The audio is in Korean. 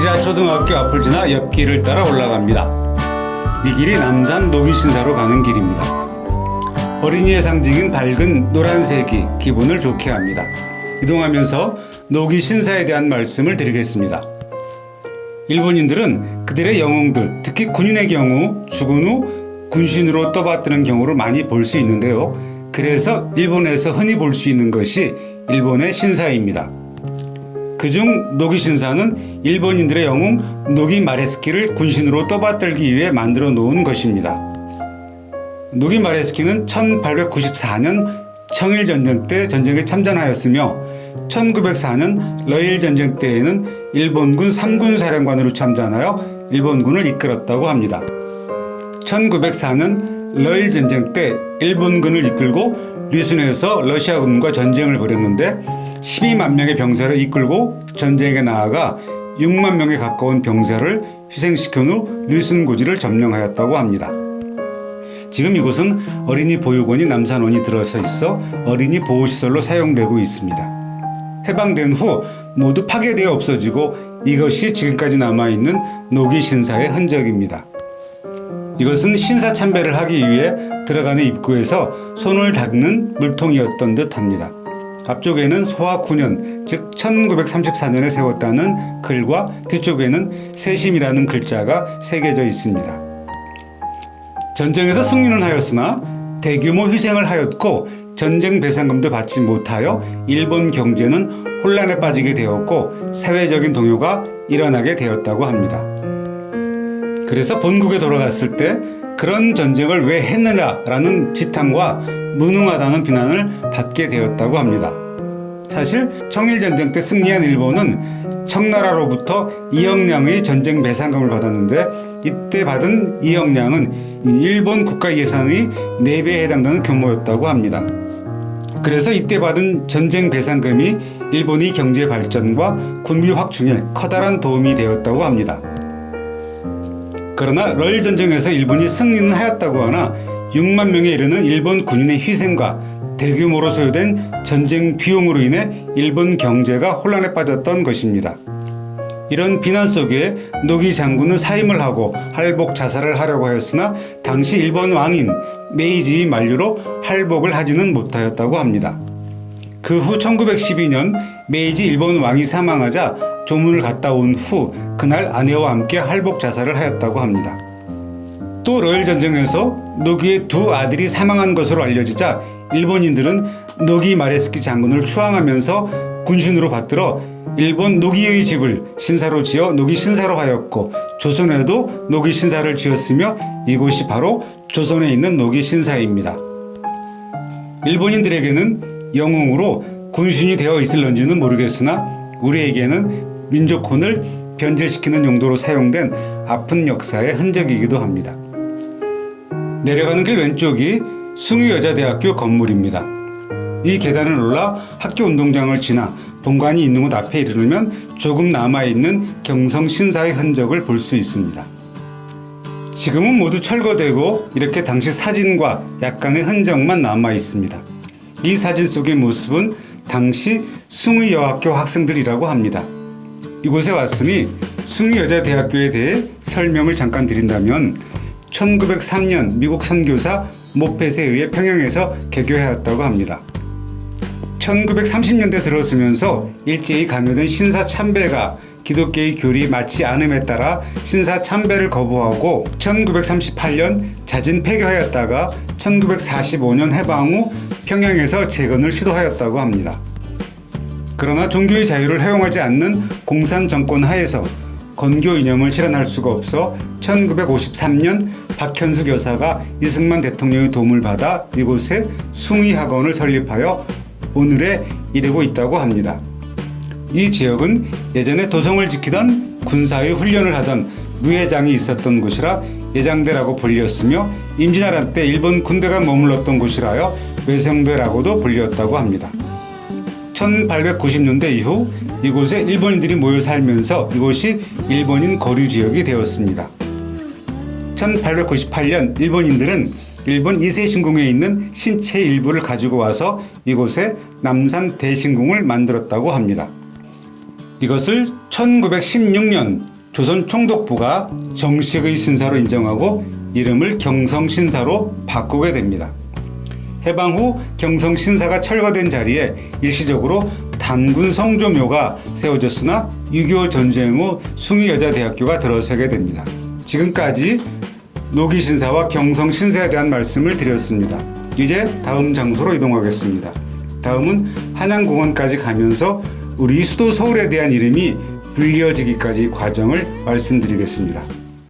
이시라 초등학교 앞을 지나 옆 길을 따라 올라갑니다. 이 길이 남산 노기신사로 가는 길입니다. 어린이의 상징인 밝은 노란색이 기분을 좋게 합니다. 이동하면서 노기신사에 대한 말씀을 드리겠습니다. 일본인들은 그들의 영웅들, 특히 군인의 경우 죽은 후 군신으로 떠받드는 경우를 많이 볼 수 있는데요. 그래서 일본에서 흔히 볼 수 있는 것이 일본의 신사입니다. 그중 노기신사는 일본인들의 영웅 노기 마레스키를 군신으로 떠받들기 위해 만들어 놓은 것입니다. 노기 마레스키는 1894년 청일전쟁 때 전쟁에 참전하였으며 1904년 러일전쟁 때에는 일본군 3군 사령관으로 참전하여 일본군을 이끌었다고 합니다. 1904년 러일전쟁 때 일본군을 이끌고 류순에서 러시아군과 전쟁을 벌였는데 12만 명의 병사를 이끌고 전쟁에 나아가 6만 명에 가까운 병사를 희생시킨 후 류순고지를 점령하였다고 합니다. 지금 이곳은 어린이 보육원이 남산원이 들어서 있어 어린이 보호시설로 사용되고 있습니다. 해방된 후 모두 파괴되어 없어지고 이것이 지금까지 남아있는 노기신사의 흔적입니다. 이것은 신사 참배를 하기 위해 들어가는 입구에서 손을 닦는 물통이었던 듯 합니다. 앞쪽에는 소화 9년, 즉 1934년에 세웠다는 글과 뒤쪽에는 세심이라는 글자가 새겨져 있습니다. 전쟁에서 승리는 하였으나 대규모 희생을 하였고 전쟁 배상금도 받지 못하여 일본 경제는 혼란에 빠지게 되었고 사회적인 동요가 일어나게 되었다고 합니다. 그래서 본국에 돌아갔을 때 그런 전쟁을 왜 했느냐라는 지탄과 무능하다는 비난을 받게 되었다고 합니다. 사실 청일전쟁 때 승리한 일본은 청나라로부터 2억 량의 전쟁 배상금을 받았는데 이때 받은 2억 량은 일본 국가 예산의 4배에 해당되는 규모였다고 합니다. 그래서 이때 받은 전쟁 배상금이 일본의 경제 발전과 군비 확충에 커다란 도움이 되었다고 합니다. 그러나 러일전쟁에서 일본이 승리는 하였다고 하나 6만 명에 이르는 일본 군인의 희생과 대규모로 소요된 전쟁 비용으로 인해 일본 경제가 혼란에 빠졌던 것입니다. 이런 비난 속에 노기 장군은 사임을 하고 할복 자살을 하려고 하였으나 당시 일본 왕인 메이지 만료로 할복을 하지는 못하였다고 합니다. 그 후 1912년 메이지 일본 왕이 사망하자 조문을 갔다 온 후 그날 아내와 함께 할복 자살을 하였다고 합니다. 또 러일전쟁에서 노기의 두 아들이 사망한 것으로 알려지자 일본인들은 노기 마레스키 장군을 추앙하면서 군신으로 받들어 일본 노기의 집을 신사로 지어 노기신사로 하였고 조선에도 노기신사를 지었으며 이곳이 바로 조선에 있는 노기신사입니다. 일본인들에게는 영웅으로 군신이 되어 있을런지는 모르겠으나 우리에게는 민족혼을 변질시키는 용도로 사용된 아픈 역사의 흔적이기도 합니다. 내려가는 길 왼쪽이 숭유여자대학교 건물입니다. 이 계단을 올라 학교 운동장을 지나 본관이 있는 곳 앞에 이르면 조금 남아있는 경성신사의 흔적을 볼 수 있습니다. 지금은 모두 철거되고 이렇게 당시 사진과 약간의 흔적만 남아있습니다. 이 사진 속의 모습은 당시 숭유여학교 학생들이라고 합니다. 이곳에 왔으니 숭유여자대학교에 대해 설명을 잠깐 드린다면 1903년 미국 선교사 모펫에 의해 평양에서 개교하였다고 합니다. 1930년대 들어서면서 일제히 강요된 신사 참배가 기독교의 교리 맞지 않음에 따라 신사 참배를 거부하고 1938년 자진 폐교하였다가 1945년 해방 후 평양에서 재건을 시도하였다고 합니다. 그러나 종교의 자유를 허용하지 않는 공산 정권 하에서 건교 이념을 실현할 수가 없어 1953년 박현숙 여사가 이승만 대통령의 도움을 받아 이곳에 숭의학원을 설립하여 오늘에 이르고 있다고 합니다. 이 지역은 예전에 도성을 지키던 군사의 훈련을 하던 무예장이 있었던 곳이라 예장대라고 불렸으며 임진왜란 때 일본 군대가 머물렀던 곳이라여 외성대라고도 불렸다고 합니다. 1890년대 이후 이곳에 일본인들이 모여 살면서 이곳이 일본인 거류 지역이 되었습니다. 1898년 일본인들은 일본 이세신궁에 있는 신체 일부를 가지고 와서 이곳에 남산 대신궁을 만들었다고 합니다. 이것을 1916년 조선 총독부가 정식의 신사로 인정하고 이름을 경성신사로 바꾸게 됩니다. 해방 후 경성신사가 철거된 자리에 일시적으로 단군 성조묘가 세워졌으나 6.25 전쟁 후 숭의여자대학교가 들어서게 됩니다. 지금까지 노기신사와 경성신사에 대한 말씀을 드렸습니다. 이제 다음 장소로 이동하겠습니다. 다음은 한양공원까지 가면서 우리 수도 서울에 대한 이름이 불리어지기까지 과정을 말씀드리겠습니다.